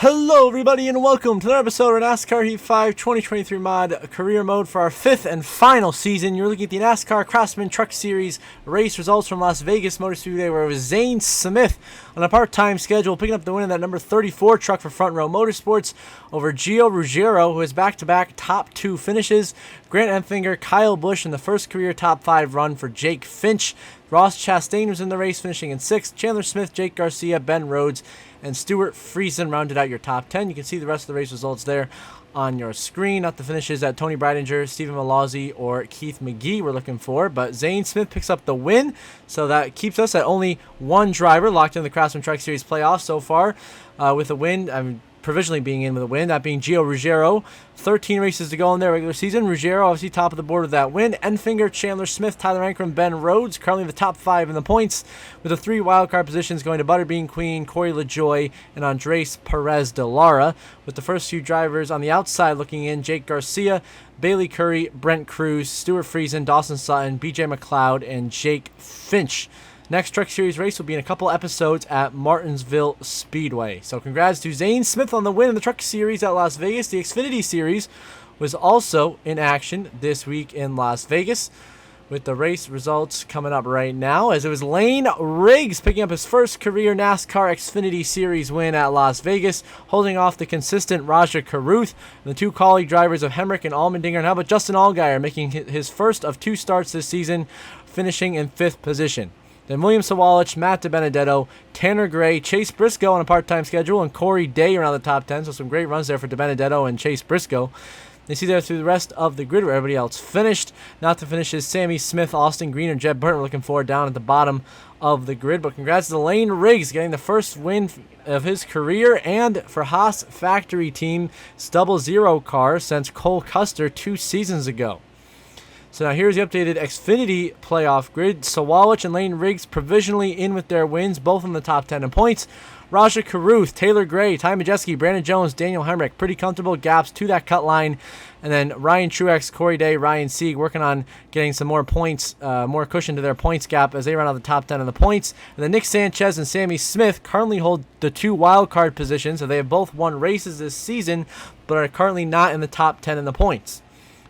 Hello everybody and welcome to another episode of NASCAR Heat 5 2023 mod career mode for our fifth and final season. You're looking at the NASCAR Craftsman Truck Series race results from Las Vegas Motor Speedway, where it was Zane Smith on a part-time schedule picking up the win in that number 34 truck for Front Row Motorsports over Gio Ruggiero, who has back-to-back top two finishes. Grant Enfinger, Kyle Busch in the first career top five run for Jake Finch. Ross Chastain was in the race, finishing in 6th. Chandler Smith, Jake Garcia, Ben Rhodes, and Stuart Friesen rounded out your top 10. You can see the rest of the race results there on your screen. Not the finishes that Tony Breidinger, Stephen Malazzi, or Keith McGee were looking for, but Zane Smith picks up the win, so that keeps us at only one driver locked in the Craftsman Truck Series playoffs so far with a win. Provisionally being in with a win, that being Gio Ruggiero. 13 races to go in their regular season. Ruggiero obviously top of the board with that win. Enfinger, Chandler Smith, Tyler Ankrum, Ben Rhodes currently the top 5 in the points, with the 3 wildcard positions going to Butterbean Queen, Corey LaJoie, and Andres Perez de Lara, with the first few drivers on the outside looking in: Jake Garcia, Bailey Curry, Brent Cruz, Stuart Friesen, Dawson Sutton, BJ McLeod, and Jake Finch. Next Truck Series race will be in a couple episodes at Martinsville Speedway. So congrats to Zane Smith on the win in the Truck Series at Las Vegas. The Xfinity Series was also in action this week in Las Vegas, with the race results coming up right now, as it was Lane Riggs picking up his first career NASCAR Xfinity Series win at Las Vegas, holding off the consistent Raja Caruth and the 2 colleague drivers of Hemrick and Allmendinger. And how about Justin Allgaier making his first of 2 starts this season, finishing in 5th position. Then William Sawalich, Matt DiBenedetto, Tanner Gray, Chase Briscoe on a part-time schedule, and Corey Day around the top 10. So some great runs there for DiBenedetto and Chase Briscoe. You see there through the rest of the grid where everybody else finished. Not to finish is Sammy Smith, Austin Green, and Jeb Burton. We're looking forward down at the bottom of the grid. But congrats to Lane Riggs getting the first win of his career, and for Haas Factory Team's 00 car since Cole Custer 2 seasons ago. So now here's the updated Xfinity playoff grid. Sawalich and Lane Riggs provisionally in with their wins, both in the top 10 in points. Raja Caruth, Taylor Gray, Ty Majeski, Brandon Jones, Daniel Hemrick, pretty comfortable gaps to that cut line. And then Ryan Truex, Corey Day, Ryan Sieg working on getting some more points, more cushion to their points gap as they run out the top 10 in the points. And then Nick Sanchez and Sammy Smith currently hold the 2 wild card positions, so they have both won races this season, but are currently not in the top 10 in the points.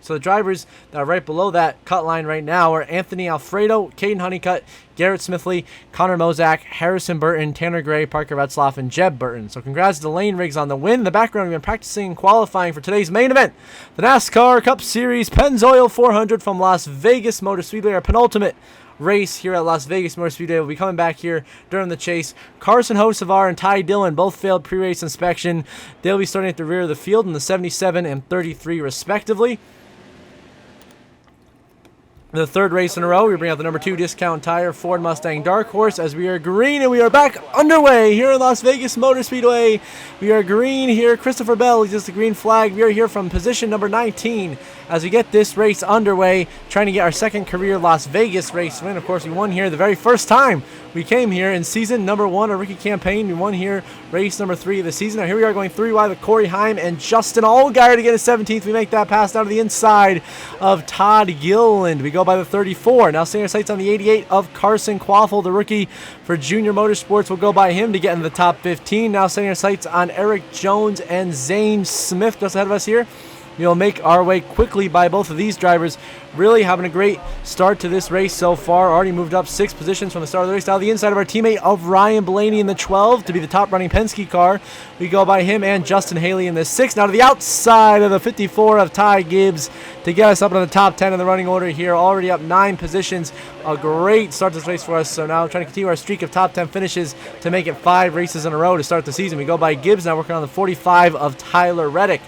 So the drivers that are right below that cut line right now are Anthony Alfredo, Caden Honeycutt, Garrett Smithley, Connor Mozak, Harrison Burton, Tanner Gray, Parker Retzlaff, and Jeb Burton. So congrats to Lane Riggs on the win. In the background, we've been practicing and qualifying for today's main event, the NASCAR Cup Series Pennzoil 400 from Las Vegas Motor Speedway, our penultimate race here at Las Vegas Motor Speedway. Will be coming back here during the chase. Carson Hocevar and Ty Dillon both failed pre-race inspection. They'll be starting at the rear of the field in the 77 and 33 respectively. The third race in a row, we bring out the number 2 discount tire Ford Mustang Dark Horse, as we are green and we are back underway here in Las Vegas Motor Speedway. We are green here. Christopher Bell is just the green flag. We are here from position number 19 as we get this race underway, trying to get our second career Las Vegas race win. Of course, we won here the very first time we came here in season number 1, our rookie campaign. We won here race number 3 of the season. Now here we are going 3 wide with Corey Heim and Justin Allgaier to get a 17th. We make that pass down to the inside of Todd Gilliland. We go by the 34. Now setting our sights on the 88 of Carson Quaffle, the rookie for Junior Motorsports. We'll go by him to get in the top 15. Now setting our sights on Eric Jones and Zane Smith just ahead of us here. We'll make our way quickly by both of these drivers. Really having a great start to this race so far. Already moved up 6 positions from the start of the race. Now the inside of our teammate of Ryan Blaney in the 12 to be the top running Penske car. We go by him and Justin Haley in the 6. Now to the outside of the 54 of Ty Gibbs to get us up in the top 10 in the running order here. Already up 9 positions. A great start to this race for us. So now trying to continue our streak of top 10 finishes to make it 5 races in a row to start the season. We go by Gibbs now, working on the 45 of Tyler Reddick.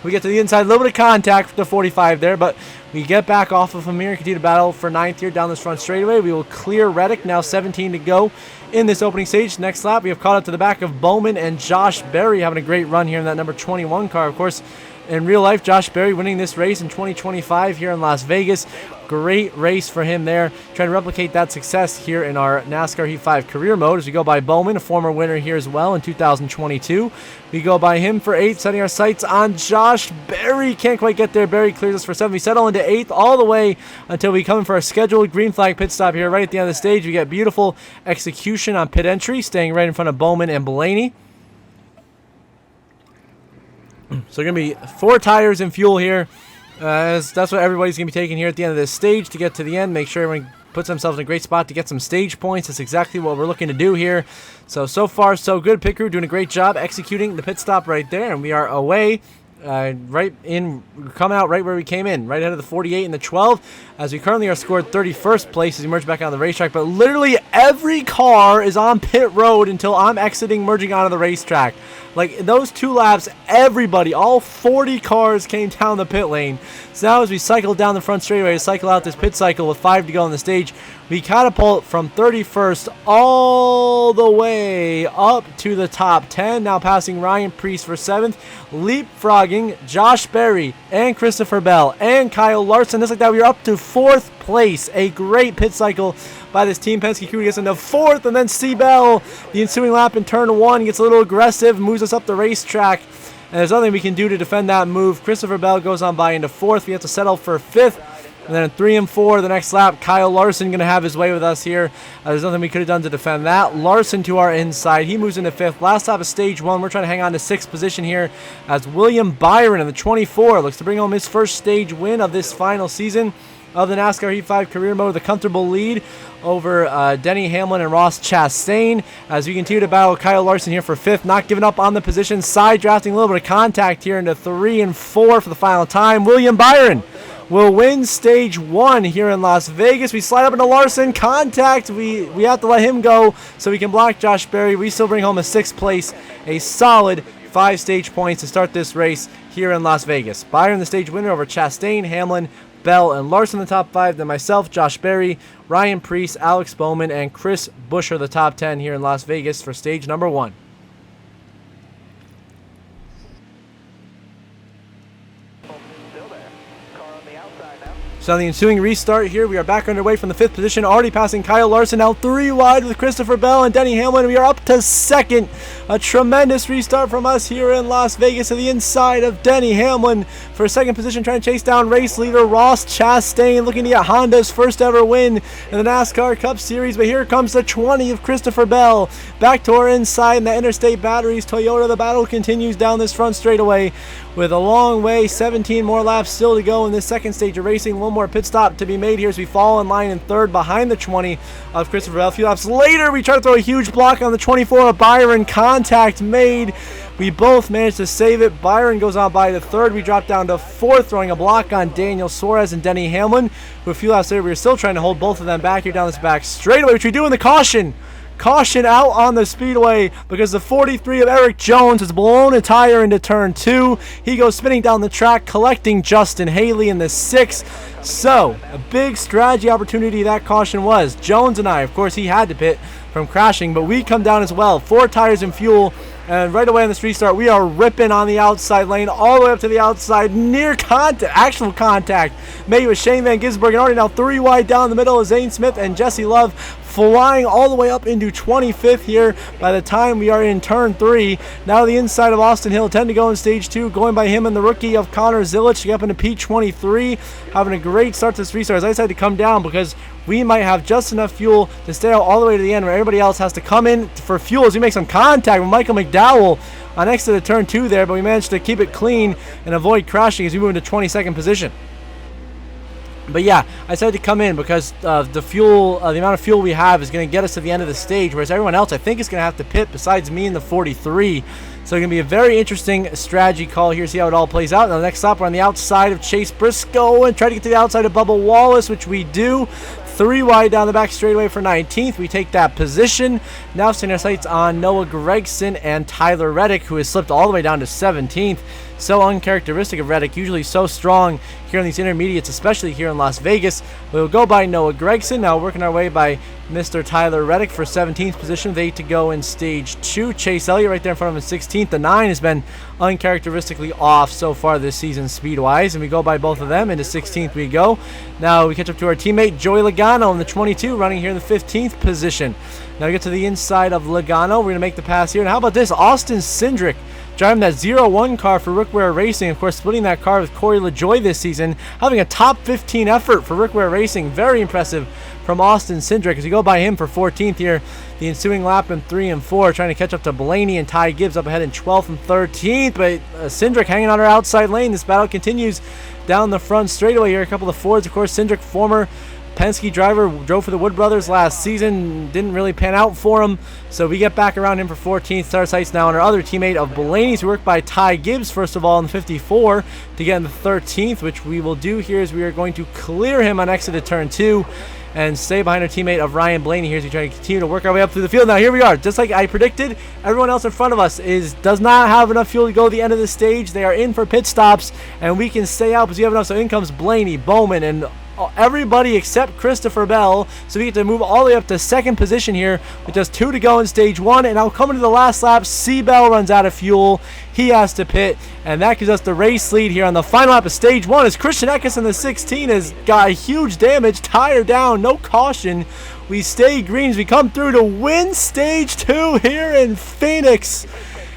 We get to the inside, a little bit of contact with the 45 there, but we get back off of him here and continue to battle for 9th here down this front straightaway. We will clear Reddick, now 17 to go in this opening stage. Next lap, we have caught up to the back of Bowman and Josh Berry, having a great run here in that number 21 car. Of course, in real life, Josh Berry winning this race in 2025 here in Las Vegas. Great race for him there. Trying to replicate that success here in our NASCAR Heat 5 career mode as we go by Bowman, a former winner here as well in 2022. We go by him for 8th, setting our sights on Josh Berry. Can't quite get there. Berry clears us for 7th. We settle into 8th all the way until we come in for a scheduled green flag pit stop here right at the end of the stage. We get beautiful execution on pit entry, staying right in front of Bowman and Blaney. So going to be 4 tires and fuel here. As that's what everybody's going to be taking here at the end of this stage to get to the end. Make sure everyone puts themselves in a great spot to get some stage points. That's exactly what we're looking to do here. So far, so good. Pit crew doing a great job executing the pit stop right there. And we are away. Coming out right where we came in, right ahead of the 48 and the 12, as we currently are scored 31st place as we merge back on the racetrack. But literally every car is on pit road until I'm exiting, merging onto the racetrack. Like, in those 2 laps, everybody, all 40 cars came down the pit lane. So now as we cycle down the front straightaway to cycle out this pit cycle with 5 to go on the stage, we catapult from 31st all the way up to the top 10. Now passing Ryan Preece for 7th, leapfrogging Josh Berry and Christopher Bell and Kyle Larson. Just like that, we are up to 4th place. A great pit cycle by this Team Penske crew. Gets into 4th, and then C. Bell, the ensuing lap in turn 1, gets a little aggressive, moves us up the racetrack. And there's nothing we can do to defend that move. Christopher Bell goes on by into 4th. We have to settle for 5th. And then in 3 and 4, the next lap, Kyle Larson going to have his way with us here. There's nothing we could have done to defend that. Larson to our inside. He moves into 5th. Last lap of stage 1. We're trying to hang on to 6th position here as William Byron in the 24 looks to bring home his first stage win of this final season of the NASCAR Heat 5 career mode with a comfortable lead over Denny Hamlin and Ross Chastain as we continue to battle Kyle Larson here for 5th, not giving up on the position, side drafting a little bit of contact here into 3 and 4 for the final time. William Byron will win stage 1 here in Las Vegas. We slide up into Larson, contact, we have to let him go so we can block Josh Berry. We still bring home a 6th place, a solid 5 stage points to start this race here in Las Vegas. Byron the stage winner over Chastain, Hamlin, Bell, and Larson the top 5. Then myself, Josh Berry, Ryan Preece, Alex Bowman, and Chris Buescher the top 10 here in Las Vegas for stage number 1. So on the ensuing restart here, we are back underway from the 5th position, already passing Kyle Larson, now 3 wide with Christopher Bell and Denny Hamlin. We are up to 2nd. A tremendous restart from us here in Las Vegas to the inside of Denny Hamlin for 2nd position, trying to chase down race leader Ross Chastain, looking to get Honda's first ever win in the NASCAR Cup Series. But here comes the 20 of Christopher Bell, back to our inside in the Interstate Batteries Toyota. The battle continues down this front straightaway with a long way, 17 more laps still to go in this 2nd stage of racing. One more pit stop to be made here as we fall in line in 3rd behind the 20 of Christopher Bell. A few laps later, we try to throw a huge block on the 24 of Byron. Contact made. We both managed to save it. Byron goes on by the 3rd. We drop down to 4th, throwing a block on Daniel Suarez and Denny Hamlin. Who a few laps later, we were still trying to hold both of them back here down this back straightaway, which we do in the caution. Caution out on the speedway because the 43 of Eric Jones has blown a tire into turn 2. He goes spinning down the track, collecting Justin Haley in the 6th. So, a big strategy opportunity that caution was. Jones and I, of course, he had to pit from crashing, but we come down as well. 4 tires and fuel. And right away on this restart, we are ripping on the outside lane, all the way up to the outside, near contact, actual contact, made with Shane Van Gisbergen, already now 3 wide down the middle of Zane Smith and Jesse Love, flying all the way up into 25th here by the time we are in turn 3. Now the inside of Austin Hill, 10 to go in stage 2, going by him and the rookie of Connor Zilich, up into P23, having a great start to this restart. As I decided to come down because we might have just enough fuel to stay out all the way to the end where everybody else has to come in for fuel as we make some contact with Michael McDowell on next to the turn 2 there, but we managed to keep it clean and avoid crashing as we move into 22nd position. But yeah, I decided to come in because the fuel, the amount of fuel we have is going to get us to the end of the stage, whereas everyone else I think is going to have to pit besides me and the 43. So it's going to be a very interesting strategy call here, see how it all plays out. Now the next stop, we're on the outside of Chase Briscoe and try to get to the outside of Bubba Wallace, which we do. 3 wide down the back straightaway for 19th. We take that position. Now setting our sights on Noah Gragson and Tyler Reddick, who has slipped all the way down to 17th. So uncharacteristic of Reddick, usually so strong here in these intermediates, especially here in Las Vegas. We'll go by Noah Gragson. Now working our way by Mr. Tyler Reddick for 17th position with 8 to go in stage 2. Chase Elliott right there in front of him in 16th. The 9 has been uncharacteristically off so far this season speed-wise, and we go by both of them. Into 16th we go. Now we catch up to our teammate Joey Logano in the 22, running here in the 15th position. Now we get to the inside of Logano. We're going to make the pass here. And how about this? Austin Cindric driving that 0-1 car for Rick Ware Racing. Of course, splitting that car with Corey LaJoie this season. Having a top 15 effort for Rick Ware Racing. Very impressive from Austin Cindric as we go by him for 14th here. The ensuing lap in 3 and 4, trying to catch up to Blaney and Ty Gibbs up ahead in 12th and 13th. But Cindric hanging on our outside lane. This battle continues down the front straightaway here. A couple of Fords, of course. Cindric, former Penske driver, drove for the Wood Brothers last season. Didn't really pan out for him, so we get back around him for 14th. Start sights now on our other teammate of Blaney's, who worked by Ty Gibbs, first of all, in the 54 to get in the 13th, which we will do here is we are going to clear him on exit of turn 2 and stay behind our teammate of Ryan Blaney here as we try to continue to work our way up through the field. Now here we are, just like I predicted, everyone else in front of us does not have enough fuel to go to the end of the stage. They are in for pit stops, and we can stay out because we have enough. So in comes Blaney, Bowman, and everybody except Christopher Bell, so we get to move all the way up to second position here with just 2 to go in stage 1. And now coming to the last lap, C. Bell runs out of fuel. He has to pit, and that gives us the race lead here on the final lap of stage 1 as Christian Eckes in the 16 has got huge damage, tire down, no caution. We stay green as we come through to win stage 2 here in Phoenix.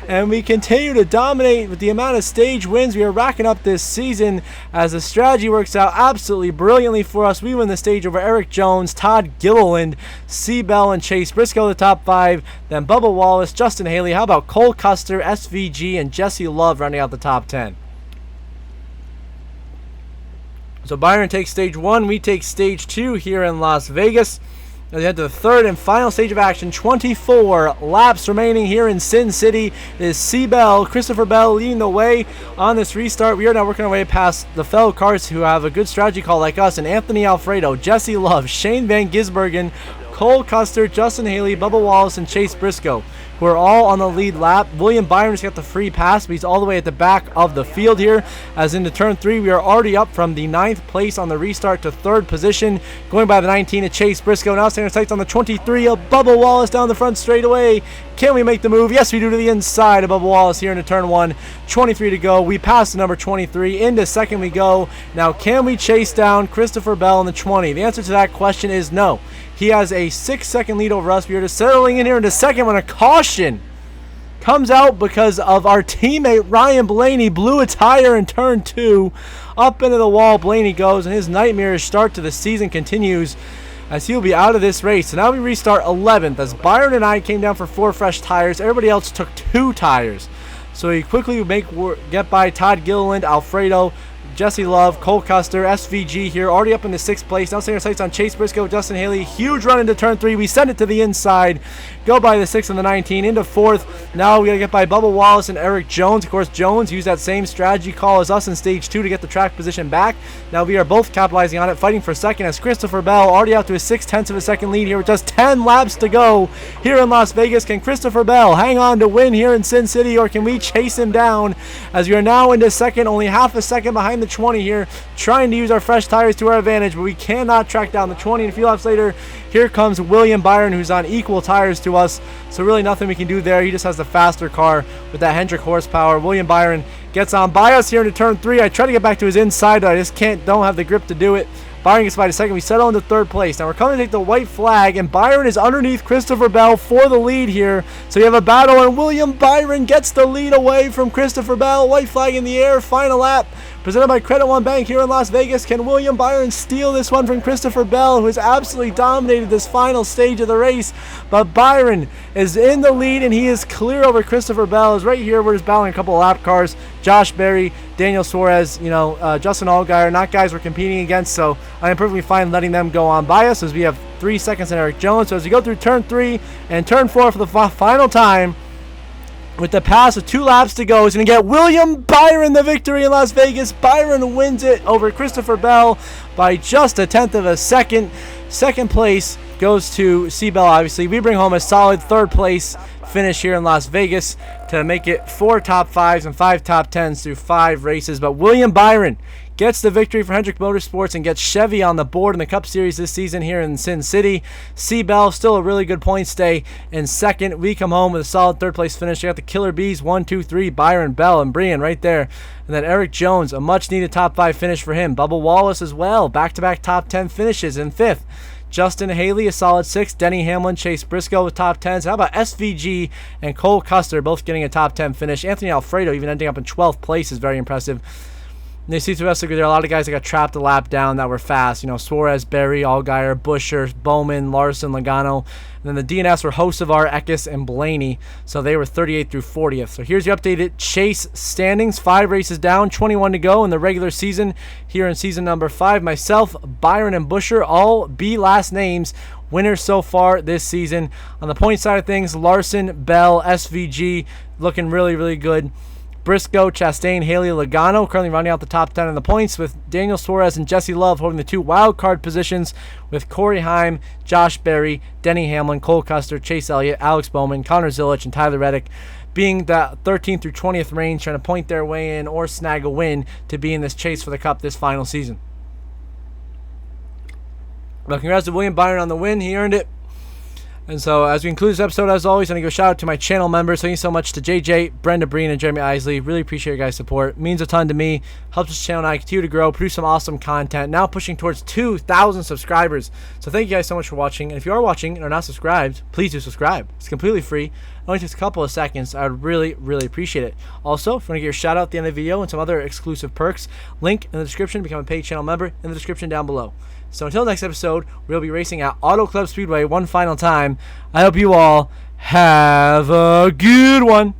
And we continue to dominate with the amount of stage wins we are racking up this season as the strategy works out absolutely brilliantly for us. We win the stage over Eric Jones, Todd Gilliland, C. Bell, and Chase Briscoe, the top 5. Then Bubba Wallace, Justin Haley. How about Cole Custer, SVG, and Jesse Love rounding out the top 10? So Byron takes stage 1. We take stage 2 here in Las Vegas. As we head to the third and final stage of action, 24 laps remaining here in Sin City. It is C. Bell, Christopher Bell leading the way on this restart. We are now working our way past the fellow cars who have a good strategy call like us, and Anthony Alfredo, Jesse Love, Shane Van Gisbergen, Cole Custer, Justin Haley, Bubba Wallace, and Chase Briscoe, who are all on the lead lap. William Byron's got the free pass, but he's all the way at the back of the field here. As into turn 3, we are already up from the 9th place on the restart to 3rd position. Going by the 19 to Chase Briscoe. Now standing sights on the 23 of Bubba Wallace down the front straightaway. Can we make the move? Yes, we do, to the inside of Bubba Wallace here into turn 1. 23 to go. We pass the number 23. Into second we go. Now can we chase down Christopher Bell in the 20? The answer to that question is no. He has a 6-second lead over us. We are just settling in here into second when a caution comes out because of our teammate Ryan Blaney blew a tire in turn 2. Up into the wall Blaney goes, and his nightmarish start to the season continues as he'll be out of this race. So now we restart 11th as Byron and I came down for 4 fresh tires. Everybody else took 2 tires. So we quickly get by Todd Gilliland, Alfredo, Jesse Love, Cole Custer, SVG here, already up in the 6th place. Now setting our sights on Chase Briscoe, Justin Haley. Huge run into turn 3. We send it to the inside. Go by the 6th and the 19 into 4th. Now we got to get by Bubba Wallace and Eric Jones. Of course, Jones used that same strategy call as us in stage 2 to get the track position back. Now we are both capitalizing on it, fighting for second as Christopher Bell already out to a 6/10 of a second lead here with just 10 laps to go here in Las Vegas. Can Christopher Bell hang on to win here in Sin City, or can we chase him down as we are now into second, only half a second behind the 20 here, trying to use our fresh tires to our advantage, but we cannot track down the 20. And a few laps later, here comes William Byron, who's on equal tires to us, so really nothing we can do there. He just has the faster car with that Hendrick horsepower. William Byron gets on by us here into turn 3. I try to get back to his inside, but I just don't have the grip to do it. Byron gets by to second. We settle into 3rd place. Now we're coming to take the white flag, and Byron is underneath Christopher Bell for the lead here. So you have a battle, and William Byron gets the lead away from Christopher Bell. White flag in the air. Final lap presented by Credit One Bank here in Las Vegas. Can William Byron steal this one from Christopher Bell, who has absolutely dominated this final stage of the race? But Byron is in the lead, and he is clear over Christopher Bell. Is right here. We're just battling a couple of lap cars. Josh Berry, Daniel Suarez, Justin Allgaier, not guys we're competing against, so I am perfectly fine letting them go on by us as we have 3 seconds in Eric Jones. So as we go through turn 3 and turn 4 for the final time, with the pass of 2 laps to go, he's going to get William Byron the victory in Las Vegas. Byron wins it over Christopher Bell by just 1/10 of a second. Second place goes to C. Bell, obviously. We bring home a solid 3rd place finish here in Las Vegas to make it 4 top 5s and 5 top 10s through 5 races. But William Byron gets the victory for Hendrick Motorsports and gets Chevy on the board in the Cup Series this season here in Sin City. C. Bell, still a really good point stay in second. We come home with a solid 3rd place finish. You got the Killer Bees, 1, 2, 3, Byron, Bell, and Brian right there. And then Eric Jones, a much-needed top 5 finish for him. Bubba Wallace as well, back-to-back top 10 finishes in 5th. Justin Haley, a solid 6. Denny Hamlin, Chase Briscoe with top 10s. How about SVG and Cole Custer both getting a top 10 finish? Anthony Alfredo even ending up in 12th place is very impressive. And you see through the rest of the grid, there are a lot of guys that got trapped a lap down that were fast. Suarez, Berry, Allgaier, Buescher, Bowman, Larson, Logano. And then the DNS were Hocevar, Eckes, and Blaney. So they were 38th through 40th. So here's your updated Chase standings. 5 races down, 21 to go in the regular season. Here in season number 5, myself, Byron, and Buescher, all B last names, winners so far this season. On the point side of things, Larson, Bell, SVG looking really, really good. Briscoe, Chastain, Haley, Logano currently running out the top 10 in the points, with Daniel Suarez and Jesse Love holding the 2 wild card positions, with Corey Heim, Josh Berry, Denny Hamlin, Cole Custer, Chase Elliott, Alex Bowman, Connor Zilisch, and Tyler Reddick being the 13th through 20th range, trying to point their way in or snag a win to be in this chase for the Cup this final season. Well, congrats to William Byron on the win. He earned it. And so, as we conclude this episode, as always, I'm going to give a shout out to my channel members. Thank you so much to JJ, Brenda Breen, and Jeremy Isley. Really appreciate your guys' support. It means a ton to me. Helps this channel and I continue to grow, produce some awesome content. Now pushing towards 2,000 subscribers. So thank you guys so much for watching. And if you are watching and are not subscribed, please do subscribe. It's completely free. It only takes a couple of seconds. I would really, really appreciate it. Also, if you want to get your shout out at the end of the video and some other exclusive perks, link in the description. Become a paid channel member in the description down below. So until next episode, we'll be racing at Auto Club Speedway one final time. I hope you all have a good one.